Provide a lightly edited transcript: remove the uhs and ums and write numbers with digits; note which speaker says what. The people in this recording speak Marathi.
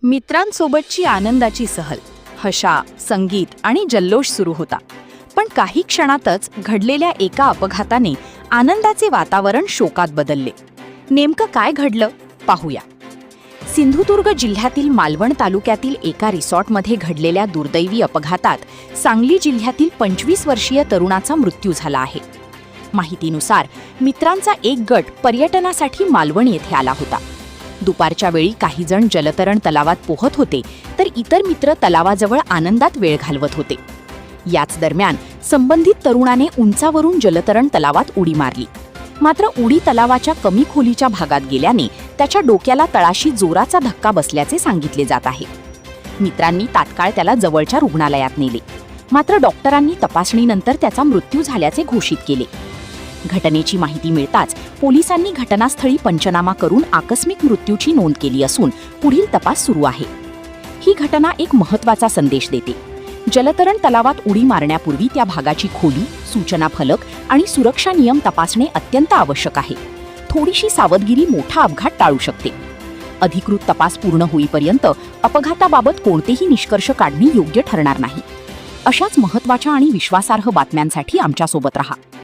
Speaker 1: मित्रांसोबतची आनंदाची सहल, हशा, संगीत आणि जल्लोष सुरू होता. पण काही क्षणातच घडलेल्या एका अपघाताने आनंदाचे वातावरण शोकात बदलले. नेमकं काय घडलं पाहूया. सिंधुदुर्ग जिल्ह्यातील मालवण तालुक्यातील एका रिसॉर्टमध्ये घडलेल्या दुर्दैवी अपघातात सांगली जिल्ह्यातील 25 वर्षीय तरुणाचा मृत्यू झाला आहे. माहितीनुसार मित्रांचा एक गट पर्यटनासाठी मालवण येथे आला होता. दुपारच्या वेळी काही जण जलतरण तलावात पोहत होते, तर इतर मित्र तलावाजवळ आनंदात वेळ घालवत होते. याच दरम्यान संबंधित तरुणाने उंचावरून जलतरण तलावात उडी मारली. मात्र उडी तलावाच्या कमी खोलीच्या भागात गेल्याने त्याच्या डोक्याला तळाशी जोराचा धक्का बसल्याचे सांगितले जात आहे. मित्रांनी तात्काळ त्याला जवळच्या रुग्णालयात नेले. मात्र डॉक्टरांनी तपासणीनंतर त्याचा मृत्यू झाल्याचे घोषित केले. घटनेची माहिती मिळताच पोलिसांनी घटनास्थळी पंचनामा करून आकस्मिक मृत्यूची नोंद केली असून पुढील तपास सुरू आहे. ही घटना एक महत्त्वाचा संदेश देते. जलतरण तलावात उडी मारण्यापूर्वी त्या भागाची खोली, सूचना फलक आणि सुरक्षा नियम तपासणे अत्यंत आवश्यक आहे. थोडीशी सावधगिरी मोठा अपघात टाळू शकते. अधिकृत तपास पूर्ण होईपर्यंत अपघाताबाबत कोणतेही निष्कर्ष काढणे योग्य ठरणार नाही. अशाच महत्त्वाच्या आणि विश्वासार्ह बातम्यांसाठी आमच्यासोबत रहा.